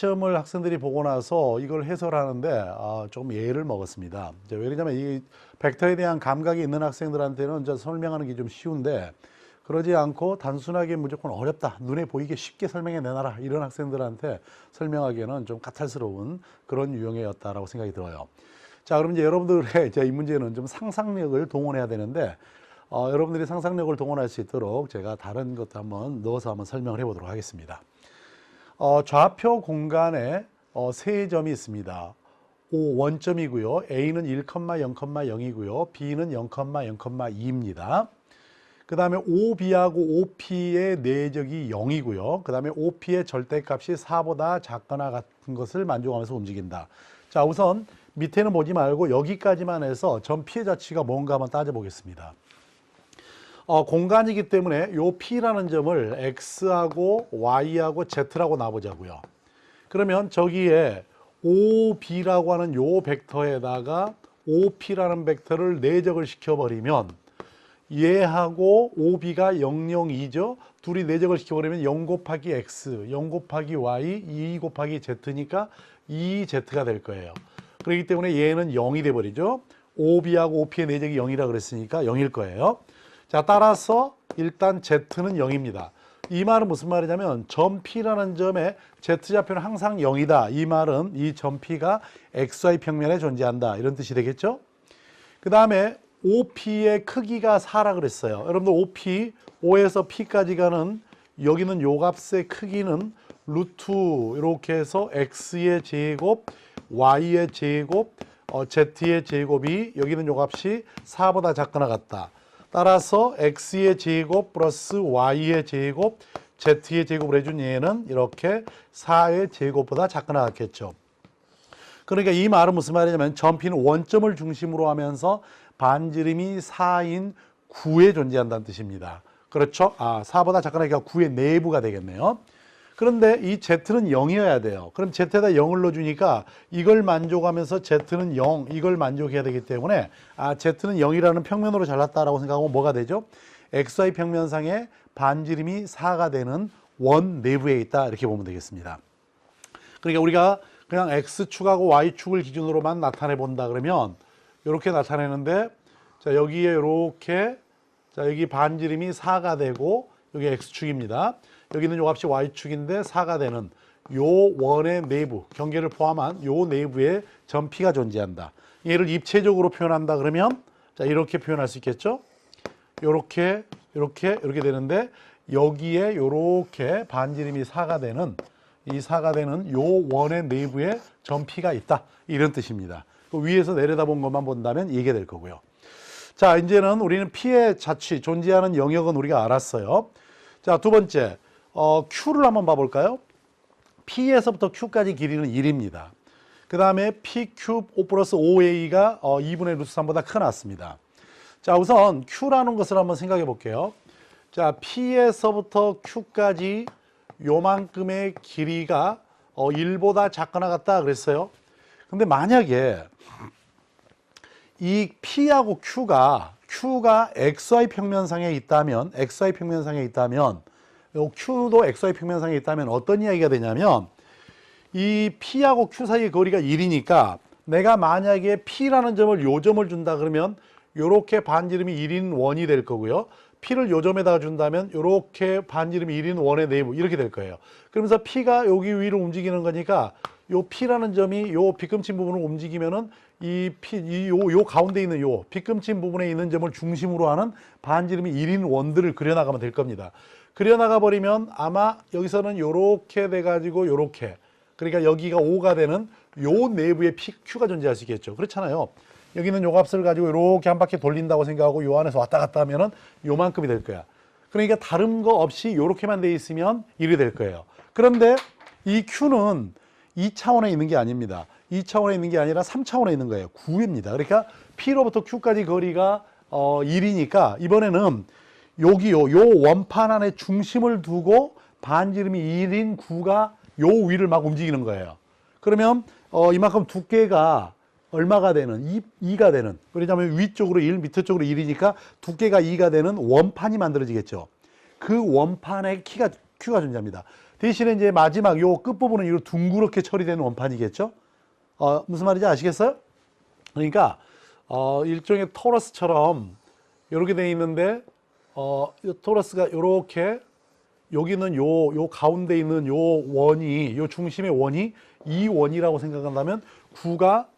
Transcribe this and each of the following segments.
시험을 학생들이 보고 나서 이걸 해설하는데 조금 예를 먹었습니다. 이제 왜냐하면 이 벡터에 대한 감각이 있는 학생들한테는 이제 설명하는 게 좀 쉬운데 그러지 않고 단순하게 무조건 어렵다, 눈에 보이게 쉽게 설명해 내놔라 이런 학생들한테 설명하기에는 좀 까탈스러운 그런 유형이었다라고 생각이 들어요. 자, 그럼 이제 여러분들의 이 문제는 좀 상상력을 동원해야 되는데 여러분들이 상상력을 동원할 수 있도록 제가 다른 것도 한번 넣어서 한번 설명을 해보도록 하겠습니다. 좌표 공간에 세 점이 있습니다. O 원점이고요. A는 1,0,0이고요. B는 0,0,2입니다. 그 다음에 OB하고 OP의 내적이 0이고요. 그 다음에 OP의 절대값이 4보다 작거나 같은 것을 만족하면서 움직인다. 자, 우선 밑에는 보지 말고 여기까지만 해서 점 P의 자취가 뭔가 한번 따져보겠습니다. 공간이기 때문에 요 P라는 점을 X하고 Y하고 Z라고 놔보자고요. 그러면 저기에 OB라고 하는 요 벡터에다가 OP라는 벡터를 내적을 시켜버리면 얘하고 OB가 0,0,2죠. 둘이 내적을 시켜버리면 0 곱하기 X, 0 곱하기 Y, 2 곱하기 Z니까 2Z가 될 거예요. 그렇기 때문에 얘는 0이 돼버리죠. OB하고 OP의 내적이 0이라 그랬으니까 0일 거예요. 자, 따라서 일단 Z는 0입니다. 이 말은 무슨 말이냐면 점 P라는 점에 Z좌표는 항상 0이다. 이 말은 이 점 P가 XY 평면에 존재한다. 이런 뜻이 되겠죠? 그 다음에 OP의 크기가 4라 그랬어요. 여러분들 OP, O에서 P까지 가는 여기는 요 값의 크기는 루트 이렇게 해서 X의 제곱, Y의 제곱, Z의 제곱이 여기는 요 값이 4보다 작거나 같다. 따라서 X의 제곱 플러스 Y의 제곱, Z의 제곱을 해준 얘는 이렇게 4의 제곱보다 작거나 같겠죠. 그러니까 이 말은 무슨 말이냐면 점 P는 원점을 중심으로 하면서 반지름이 4인 9에 존재한다는 뜻입니다. 그렇죠? 4보다 작거나 9의 내부가 되겠네요. 그런데 이 Z는 0이어야 돼요. 그럼 Z에다 0을 넣어주니까 이걸 만족하면서 Z는 0, 이걸 만족해야 되기 때문에 Z는 0이라는 평면으로 잘랐다라고 생각하면 뭐가 되죠? XY 평면상에 반지름이 4가 되는 원 내부에 있다 이렇게 보면 되겠습니다. 그러니까 우리가 그냥 X축하고 Y축을 기준으로만 나타내 본다 그러면 이렇게 나타내는데 자, 여기에 이렇게 자, 여기 반지름이 4가 되고 여기 X축입니다. 여기는 요 값이 Y축인데 4가 되는 요 원의 내부, 경계를 포함한 요 내부에 점 P가 존재한다. 얘를 입체적으로 표현한다 그러면 자, 이렇게 표현할 수 있겠죠? 이렇게 되는데 여기에 요렇게 반지름이 4가 되는 이 4가 되는 요 원의 내부에 점 P가 있다. 이런 뜻입니다. 위에서 내려다본 것만 본다면 이게 될 거고요. 자, 이제는 우리는 P의 자취, 존재하는 영역은 우리가 알았어요. 자, 두 번째, Q를 한번 봐볼까요? P에서부터 Q까지 길이는 1입니다. 그 다음에 PQ 5 플러스 5A가 2분의 루트 3보다 크났습니다. 자, 우선 Q라는 것을 한번 생각해 볼게요. 자, P에서부터 Q까지 요만큼의 길이가 1보다 작거나 같다 그랬어요. 근데 만약에 이 P하고 Q가 XY 평면상에 있다면 요 Q도 XY 평면상에 있다면 어떤 이야기가 되냐면 이 P하고 Q 사이의 거리가 1이니까 내가 만약에 P라는 점을 요 점을 준다 그러면 요렇게 반지름이 1인 원이 될 거고요. P를 요 점에다가 준다면 요렇게 반지름이 1인 원의 내부 이렇게 될 거예요. 그러면서 P가 여기 위로 움직이는 거니까 요 P라는 점이 요 빗금친 부분을 움직이면은 요 가운데 있는 요 빗금친 부분에 있는 점을 중심으로 하는 반지름이 1인 원들을 그려나가면 될 겁니다. 그려나가 버리면 아마 여기서는 요렇게 돼가지고 요렇게 그러니까 여기가 5가 되는 요 내부에 PQ가 존재할 수 있겠죠. 그렇잖아요. 여기는 요 값을 가지고 이렇게 한 바퀴 돌린다고 생각하고 요 안에서 왔다 갔다 하면은 요만큼이 될 거야. 그러니까 다른 거 없이 요렇게만 돼 있으면 1이 될 거예요. 그런데 이 Q는 2차원에 있는 게 아닙니다. 2차원에 있는 게 아니라 3차원에 있는 거예요. 9입니다. 그러니까 P로부터 Q까지 거리가 1이니까 이번에는 여기요 원판 안에 중심을 두고 반지름이 1인 9가 요 위를 막 움직이는 거예요. 그러면 이만큼 두께가 얼마가 되는 2가 되는 왜냐하면 위쪽으로 1 밑에 쪽으로 1이니까 두께가 2가 되는 원판이 만들어지겠죠. 그 원판의 Q가 존재합니다. 대신에 이제 마지막 요 끝부분은 이로 둥그렇게 처리되는 원판이겠죠. 무슨 말인지 아시겠어요? 그러니까 일종의 토러스처럼 이렇게 돼 있는데 토러스가 이렇게 여기는 요 가운데 있는 요 원이 요 중심의 원이 이 원이라고 생각한다면 구가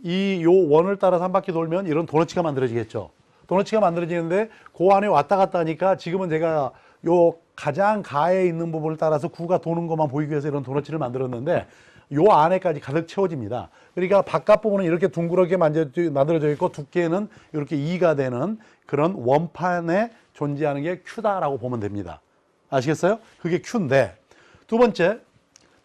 이 요 원을 따라서 한 바퀴 돌면 이런 도너츠가 만들어지겠죠. 도너츠가 만들어지는데 그 안에 왔다 갔다 하니까 지금은 제가 요 가장 가에 있는 부분을 따라서 구가 도는 것만 보이기 위해서 이런 도너츠를 만들었는데 요 안에까지 가득 채워집니다. 그러니까 바깥 부분은 이렇게 둥그렇게 만들어져 있고 두께는 이렇게 2가 되는 그런 원판에 존재하는 게 Q다라고 보면 됩니다. 아시겠어요? 그게 Q인데 두 번째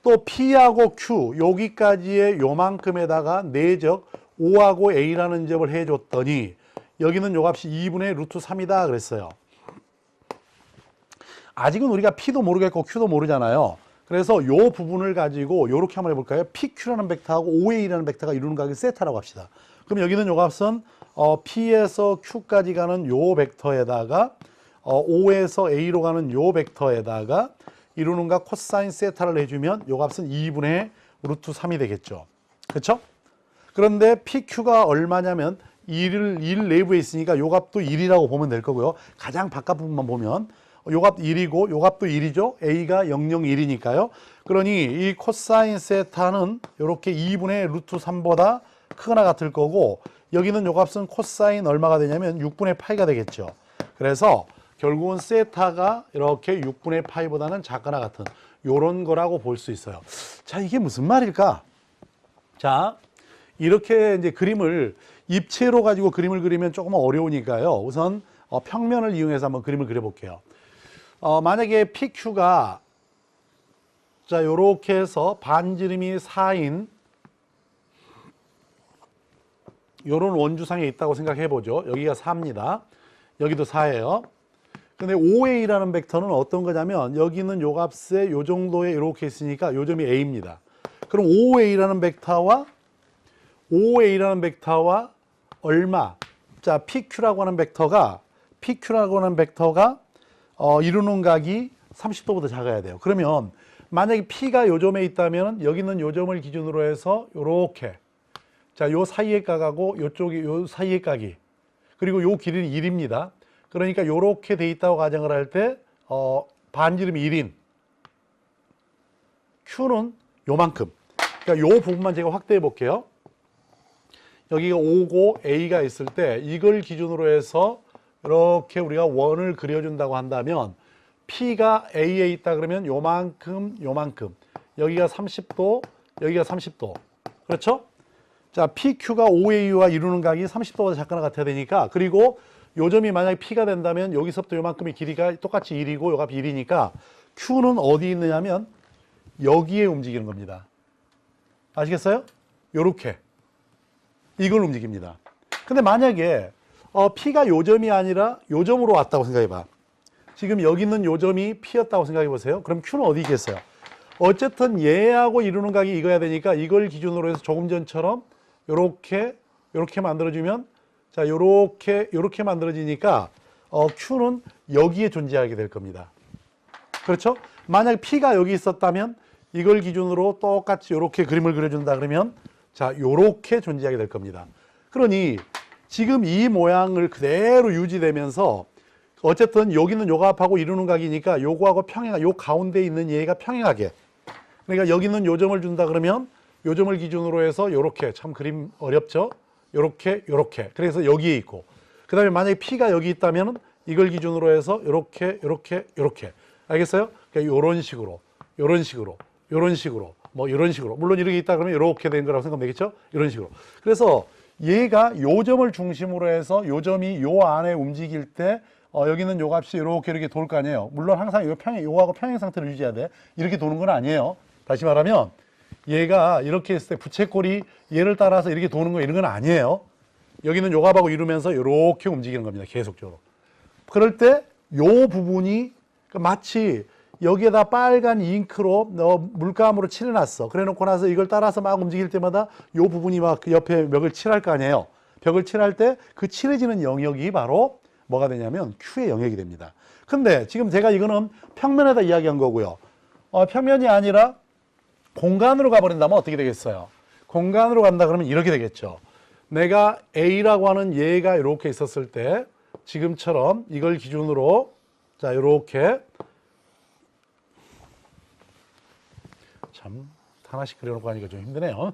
또 P하고 Q 여기까지의 요만큼에다가 내적 O하고 A라는 점을 해줬더니 여기는 요 값이 2분의 루트 3이다 그랬어요. 아직은 우리가 P도 모르겠고 Q도 모르잖아요. 그래서 요 부분을 가지고 요렇게 한번 해볼까요? PQ라는 벡터하고 OA라는 벡터가 이루는 값이 세타라고 합시다. 그럼 여기는 요 값은 P에서 Q까지 가는 요 벡터에다가 O에서 A로 가는 요 벡터에다가 이루는 값 코사인 세타를 해주면 요 값은 2분의 루트 3이 되겠죠. 그렇죠? 그런데 PQ가 얼마냐면 1 내부에 있으니까 요 값도 1이라고 보면 될 거고요. 가장 바깥 부분만 보면 요 값 1이고 요 값도 1이죠. A가 001이니까요. 그러니 이 코사인 세타는 이렇게 2분의 루트 3보다 크거나 같을 거고 여기는 요 값은 코사인 얼마가 되냐면 6분의 파이가 되겠죠. 그래서 결국은 세타가 이렇게 6분의 파이보다는 작거나 같은 요런 거라고 볼 수 있어요. 자, 이게 무슨 말일까? 자, 이렇게 이제 그림을 입체로 가지고 그림을 그리면 조금 어려우니까요. 우선 평면을 이용해서 한번 그림을 그려볼게요. 만약에 PQ가 자 요렇게 해서 반지름이 4인 요런 원주상에 있다고 생각해 보죠. 여기가 4입니다. 여기도 4예요. 근데 OA라는 벡터는 어떤 거냐면 여기는 요 값에 요 정도에 이렇게 있으니까 요 점이 A입니다. 그럼 OA라는 벡터와 얼마? 자, PQ라고 하는 벡터가 이루는 각이 30도보다 작아야 돼요. 그러면 만약에 P가 요 점에 있다면 여기는 요 점을 기준으로 해서 요렇게 자, 요 사이의 각하고 요쪽이 요 사이의 각이 그리고 요 길이는 1입니다. 그러니까 요렇게 돼 있다고 가정을 할 때 반지름이 1인 Q는 요만큼. 그러니까 요 부분만 제가 확대해 볼게요. 여기가 O고 A가 있을 때 이걸 기준으로 해서 이렇게 우리가 원을 그려준다고 한다면 P가 A에 있다 그러면 요만큼 여기가 30도 여기가 30도 그렇죠? 자, PQ가 OA와 이루는 각이 30도보다 작거나 같아야 되니까 그리고 요 점이 만약에 P가 된다면 여기서부터 요만큼의 길이가 똑같이 1이고 요 값이 1이니까 Q는 어디 있느냐면 여기에 움직이는 겁니다. 아시겠어요? 요렇게 이걸 움직입니다. 근데 만약에 P가 요 점이 아니라 요 점으로 왔다고 생각해봐. 지금 여기 있는 요 점이 P였다고 생각해 보세요. 그럼 Q는 어디 있겠어요? 어쨌든 얘하고 이루는 각이 이거야 되니까 이걸 기준으로 해서 조금 전처럼 요렇게 만들어주면 자 요렇게 만들어지니까 Q는 여기에 존재하게 될 겁니다. 그렇죠? 만약 P가 여기 있었다면 이걸 기준으로 똑같이 요렇게 그림을 그려준다 그러면 자 요렇게 존재하게 될 겁니다. 그러니 지금 이 모양을 그대로 유지되면서 어쨌든 여기는 요 값하고 이루는 각이니까 요거하고 평행하게 요 가운데 있는 얘가 평행하게 그러니까 여기는 요 점을 준다 그러면 요 점을 기준으로 해서 요렇게 참 그림 어렵죠? 요렇게 그래서 여기에 있고 그 다음에 만약에 P가 여기 있다면 이걸 기준으로 해서 요렇게 알겠어요? 그러니까 요런 식으로 뭐 이런 식으로 물론 이렇게 있다 그러면 이렇게 된 거라고 생각하면 되겠죠? 이런 식으로 그래서 얘가 요 점을 중심으로 해서 요 점이 요 안에 움직일 때 여기는 요 값이 이렇게 돌 거 아니에요. 물론 항상 요하고 평행 상태를 유지해야 돼. 이렇게 도는 건 아니에요. 다시 말하면 얘가 이렇게 했을 때 부채꼴이 얘를 따라서 이렇게 도는 거 이런 건 아니에요. 여기는 요 값하고 이루면서 이렇게 움직이는 겁니다. 계속적으로. 그럴 때 요 부분이 마치 여기에다 빨간 잉크로 물감으로 칠해놨어. 그래놓고 나서 이걸 따라서 막 움직일 때마다 요 부분이 막 그 옆에 벽을 칠할 거 아니에요. 벽을 칠할 때 그 칠해지는 영역이 바로 뭐가 되냐면 Q의 영역이 됩니다. 근데 지금 제가 이거는 평면에다 이야기한 거고요. 평면이 아니라 공간으로 가버린다면 어떻게 되겠어요? 공간으로 간다 그러면 이렇게 되겠죠. 내가 A라고 하는 얘가 이렇게 있었을 때 지금처럼 이걸 기준으로 자 이렇게 참 하나씩 그려놓고 하니까 좀 힘드네요.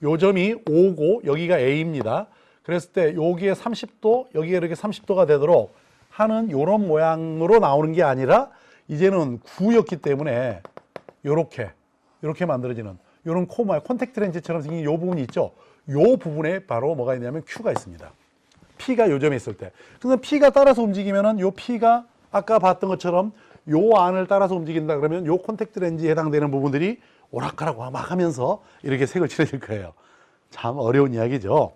요 점이 O고 여기가 A입니다. 그랬을 때 여기에 30도 여기에 이렇게 30도가 되도록 하는 이런 모양으로 나오는 게 아니라 이제는 구였기 때문에 이렇게 만들어지는 이런 코모야 콘택트 렌즈처럼 생긴 이 부분이 있죠. 이 부분에 바로 뭐가 있냐면 Q가 있습니다. P가 요 점에 있을 때. 그래서 P가 따라서 움직이면은 요 P가 아까 봤던 것처럼 요 안을 따라서 움직인다 그러면 요 콘택트 렌즈에 해당되는 부분들이 오락가락 막 하면서 이렇게 색을 칠해질 거예요. 참 어려운 이야기죠.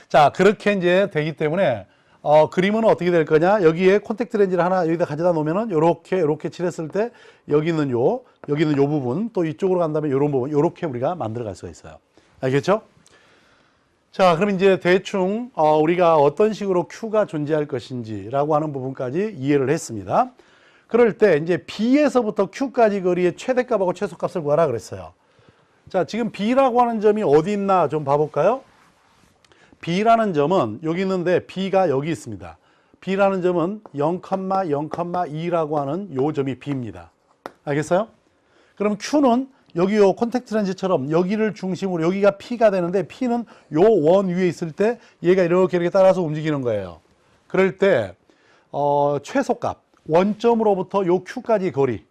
자, 그렇게 이제 되기 때문에 그림은 어떻게 될 거냐? 여기에 콘택트 렌즈를 하나 여기다 가져다 놓으면은 요렇게 칠했을 때 여기는 요 부분 또 이쪽으로 간다면 요런 부분 요렇게 우리가 만들어 갈 수가 있어요. 알겠죠? 자, 그럼 이제 대충 우리가 어떤 식으로 Q가 존재할 것인지라고 하는 부분까지 이해를 했습니다. 그럴 때 이제 B에서부터 Q까지 거리의 최대값하고 최소값을 구하라 그랬어요. 자, 지금 B라고 하는 점이 어디 있나 좀 봐볼까요? B라는 점은 여기 있는데 B가 여기 있습니다. B라는 점은 0,0,2라고 하는 요 점이 B입니다. 알겠어요? 그럼 Q는 여기 요 콘택트 렌즈처럼 여기를 중심으로 여기가 P가 되는데 P는 요 원 위에 있을 때 얘가 이렇게 따라서 움직이는 거예요. 그럴 때 최소값 원점으로부터 요 Q까지 거리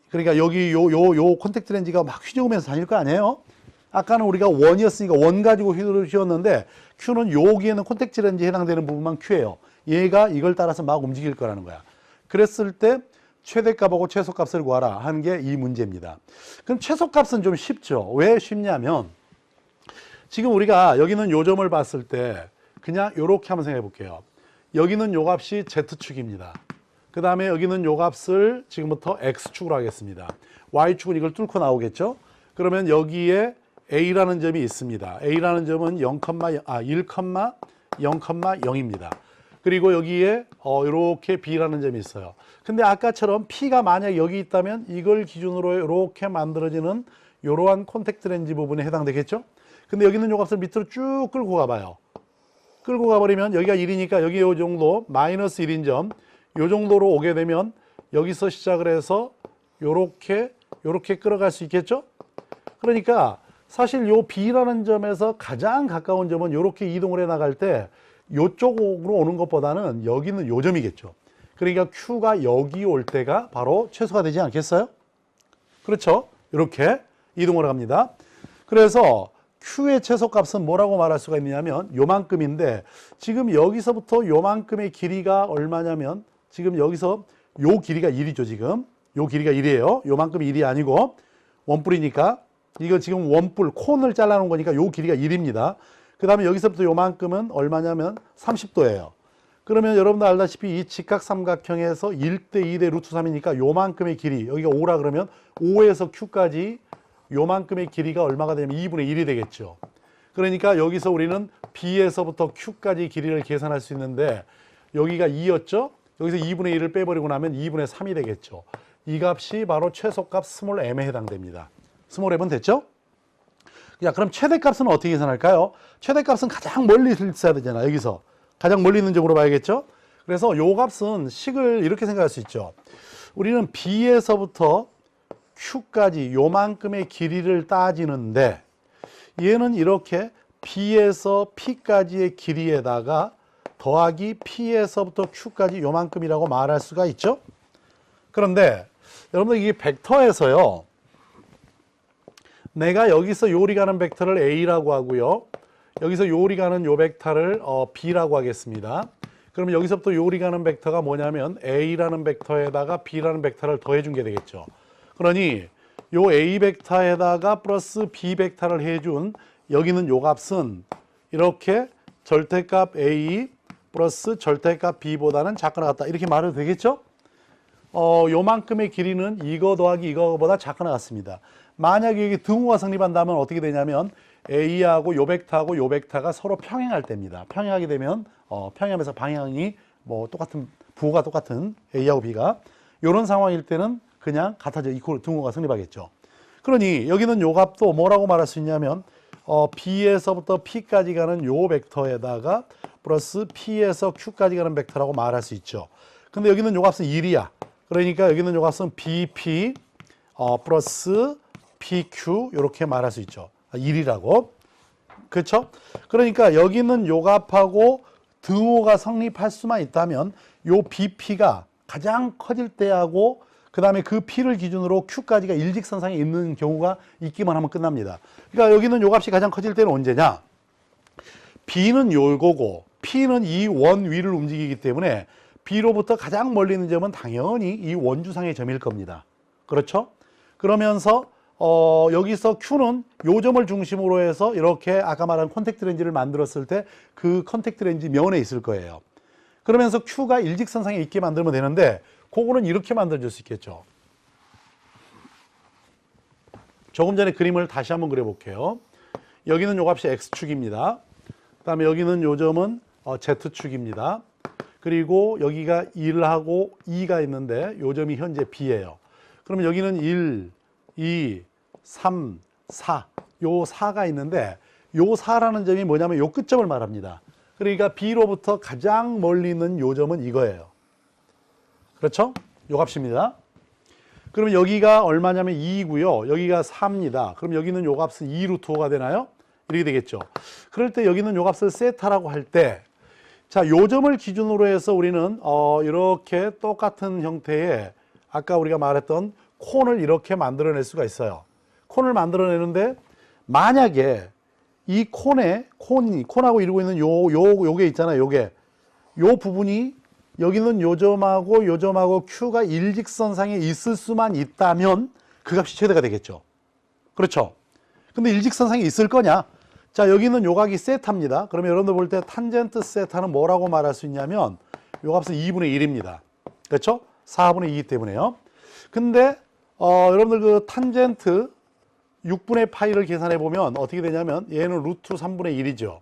그러니까 여기 요 콘택트 렌즈가 막 휘저으면서 다닐 거 아니에요? 아까는 우리가 원이었으니까 원 가지고 휘었는데 Q는 여기에는 콘택트 렌즈에 해당되는 부분만 Q예요. 얘가 이걸 따라서 막 움직일 거라는 거야. 그랬을 때 최대값하고 최소값을 구하라 하는 게 이 문제입니다. 그럼 최소값은 좀 쉽죠. 왜 쉽냐면 지금 우리가 여기는 요 점을 봤을 때 그냥 요렇게 한번 생각해 볼게요. 여기는 요 값이 Z축입니다. 그 다음에 여기는 요 값을 지금부터 X축으로 하겠습니다. Y축은 이걸 뚫고 나오겠죠. 그러면 여기에 A라는 점이 있습니다. A라는 점은 1,0,0입니다. 그리고 여기에 이렇게 B라는 점이 있어요. 근데 아까처럼 P가 만약 여기 있다면 이걸 기준으로 이렇게 만들어지는 이러한 콘택트 렌즈 부분에 해당되겠죠. 근데 여기 있는 요 값을 밑으로 쭉 끌고 가봐요. 끌고 가버리면 여기가 1이니까 여기 요 정도 마이너스 1인 점 요 정도로 오게 되면 여기서 시작을 해서 요렇게 끌어갈 수 있겠죠. 그러니까 사실 요 B라는 점에서 가장 가까운 점은 이렇게 이동을 해 나갈 때 요쪽으로 오는 것보다는 여기는 요 점이겠죠. 그러니까 Q가 여기 올 때가 바로 최소가 되지 않겠어요? 그렇죠? 이렇게 이동을 합니다. 그래서 Q의 최소값은 뭐라고 말할 수가 있느냐면 요만큼인데 지금 여기서부터 요만큼의 길이가 얼마냐면 지금 여기서 요 길이가 1이죠. 지금 요 길이가 1이에요. 요만큼이 1이 아니고 원뿔이니까 이거 지금 원뿔 콘을 잘라놓은 거니까 요 길이가 1입니다. 그 다음에 여기서부터 요만큼은 얼마냐면 30도예요. 그러면 여러분들 알다시피 이 직각삼각형에서 1대 2대 루트 3이니까 요만큼의 길이 여기가 5라 그러면 5에서 Q까지 요만큼의 길이가 얼마가 되냐면 2분의 1이 되겠죠. 그러니까 여기서 우리는 B에서부터 Q까지 길이를 계산할 수 있는데 여기가 2였죠. 여기서 2분의 1을 빼버리고 나면 2분의 3이 되겠죠. 이 값이 바로 최소값 스몰 m에 해당됩니다. 스몰 m은 됐죠? 자, 그럼 최대값은 어떻게 계산할까요? 최대값은 가장 멀리 있어야 되잖아. 여기서 가장 멀리 있는 점으로 봐야겠죠? 그래서 요 값은 식을 이렇게 생각할 수 있죠. 우리는 B에서부터 Q까지 요만큼의 길이를 따지는데 얘는 이렇게 B에서 P까지의 길이에다가 더하기 P에서부터 Q까지 요만큼이라고 말할 수가 있죠. 그런데 여러분들 이게 벡터에서요. 내가 여기서 요리 가는 벡터를 A라고 하고요. 여기서 요리 가는 요 벡터를 B라고 하겠습니다. 그러면 여기서부터 요리 가는 벡터가 뭐냐면 A라는 벡터에다가 B라는 벡터를 더해준 게 되겠죠. 그러니 요 A 벡터에다가 플러스 B 벡터를 해준 여기는 요 값은 이렇게 절대값 A 플러스 절대값 B보다는 작거나 같다. 이렇게 말해도 되겠죠? 요만큼의 길이는 이거 더하기 이거보다 작거나 같습니다. 만약에 여기 등호가 성립한다면 어떻게 되냐면 A하고 요 벡터하고 요 벡터가 서로 평행할 때입니다. 평행하게 되면 평행하면서 방향이 뭐 똑같은 부호가 똑같은 A하고 B가 이런 상황일 때는 그냥 같아져 이퀄 등호가 성립하겠죠. 그러니 여기는 요 값도 뭐라고 말할 수 있냐면 B에서부터 P까지 가는 요 벡터에다가 플러스 P에서 Q까지 가는 벡터라고 말할 수 있죠. 근데 여기는 요 값은 1이야. 그러니까 여기는 요 값은 BP 플러스 PQ 이렇게 말할 수 있죠. 1이라고. 그렇죠? 그러니까 여기는 요 값하고 등호가 성립할 수만 있다면 요 BP가 가장 커질 때하고 그 다음에 그 P를 기준으로 Q까지가 일직선상에 있는 경우가 있기만 하면 끝납니다. 그러니까 여기는 요 값이 가장 커질 때는 언제냐? B는 요거고 P는 이 원 위를 움직이기 때문에 B로부터 가장 멀리 있는 점은 당연히 이 원주상의 점일 겁니다. 그렇죠? 그러면서 여기서 Q는 요 점을 중심으로 해서 이렇게 아까 말한 컨택트 렌즈를 만들었을 때 그 컨택트 렌즈 면에 있을 거예요. 그러면서 Q가 일직선상에 있게 만들면 되는데 그거는 이렇게 만들어줄 수 있겠죠. 조금 전에 그림을 다시 한번 그려볼게요. 여기는 요 값이 X축입니다. 그 다음에 여기는 요 점은 Z축입니다. 그리고 여기가 1하고 2가 있는데 요 점이 현재 B예요. 그러면 여기는 1, 2, 3, 4, 요 4가 있는데 요 4라는 점이 뭐냐면 요 끝점을 말합니다. 그러니까 B로부터 가장 멀리 있는 요 점은 이거예요. 그렇죠? 요 값입니다. 그러면 여기가 얼마냐면 2이고요. 여기가 4입니다. 그럼 여기는 요 값은 2 루트 5가 되나요? 이렇게 되겠죠. 그럴 때 여기는 요 값을 세타라고 할 때, 자, 요 점을 기준으로 해서 우리는 이렇게 똑같은 형태의 아까 우리가 말했던 콘을 이렇게 만들어낼 수가 있어요. 콘을 만들어내는데 만약에 이 콘하고 이루고 있는 요게 있잖아요. 요 부분이 여기는 요 점하고 Q가 일직선상에 있을 수만 있다면 그 값이 최대가 되겠죠. 그렇죠? 근데 일직선상에 있을 거냐? 자, 여기는 요 각이 세타입니다. 그러면 여러분들 볼 때 탄젠트 세타는 뭐라고 말할 수 있냐면 요 값은 2분의 1입니다. 그렇죠? 4분의 2이기 때문에요. 근데 여러분들 그 탄젠트 6분의 파이를 계산해 보면 어떻게 되냐면 얘는 루트 3분의 1이죠.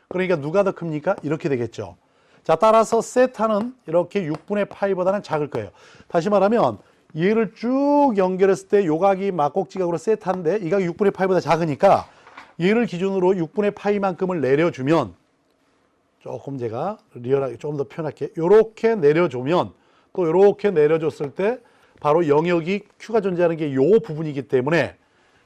그러니까 누가 더 큽니까? 이렇게 되겠죠. 자, 따라서 세타는 이렇게 6분의 파이보다는 작을 거예요. 다시 말하면 얘를 쭉 연결했을 때 요각이 막곡지각으로 세타인데 이 각이 6분의 파이보다 작으니까 얘를 기준으로 6분의 파이만큼을 내려주면 조금 제가 리얼하게 조금 더 표현할게요. 요렇게 내려주면 또 요렇게 내려줬을 때 바로 영역이 Q가 존재하는 게 요 부분이기 때문에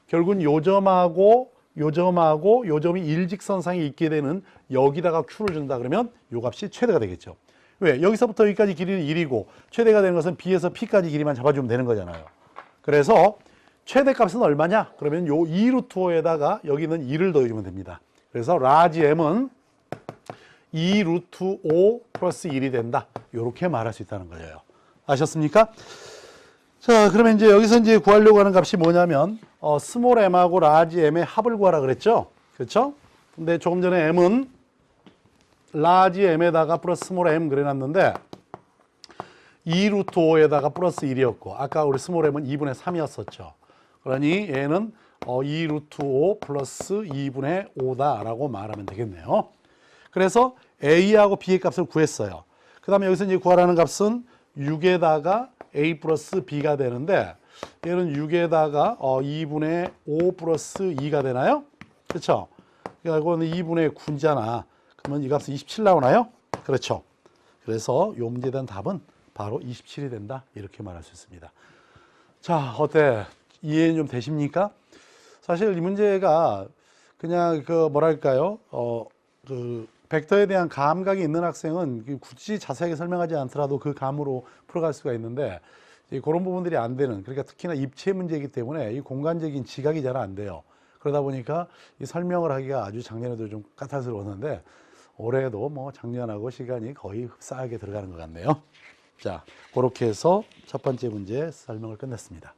결국은 요 점하고 요 점이 일직선상에 있게 되는 여기다가 Q를 준다 그러면 요 값이 최대가 되겠죠. 왜? 여기서부터 여기까지 길이는 1이고 최대가 되는 것은 B에서 P까지 길이만 잡아주면 되는 거잖아요. 그래서 최대값은 얼마냐? 그러면 요 2 루트 5에다가 여기는 2를 더해주면 됩니다. 그래서 라지 M은 2 루트 5 플러스 1이 된다. 이렇게 말할 수 있다는 거예요. 아셨습니까? 자, 그러면 이제 여기서 이제 구하려고 하는 값이 뭐냐면 스몰 m하고 라지 m의 합을 구하라 그랬죠? 그렇죠? 근데 조금 전에 m은 라지 m에다가 플러스 스몰 m 그려놨는데 2 루트 5에다가 플러스 1이었고 아까 우리 스몰 m은 2분의 3이었었죠. 그러니 얘는 2 루트 5 플러스 2분의 5다라고 말하면 되겠네요. 그래서 a하고 b의 값을 구했어요. 그 다음에 여기서 이제 구하라는 값은 6에다가 a 플러스 b가 되는데 얘는 6에다가 2분의 5 플러스 2가 되나요? 그렇죠? 이거는 2분의 9잖아. 그러면 이 값은 27 나오나요? 그렇죠. 그래서 이 문제에 대한 답은 바로 27이 된다. 이렇게 말할 수 있습니다. 자, 어때? 이해 좀 되십니까? 사실 이 문제가 그냥 그 뭐랄까요? 그 벡터에 대한 감각이 있는 학생은 굳이 자세하게 설명하지 않더라도 그 감으로 풀어갈 수가 있는데 그런 부분들이 안 되는, 그러니까 특히나 입체 문제이기 때문에 이 공간적인 지각이 잘 안 돼요. 그러다 보니까 이 설명을 하기가 아주 작년에도 좀 까탈스러웠는데 올해도 뭐 작년하고 시간이 거의 흡사하게 들어가는 것 같네요. 자, 그렇게 해서 첫 번째 문제 설명을 끝냈습니다.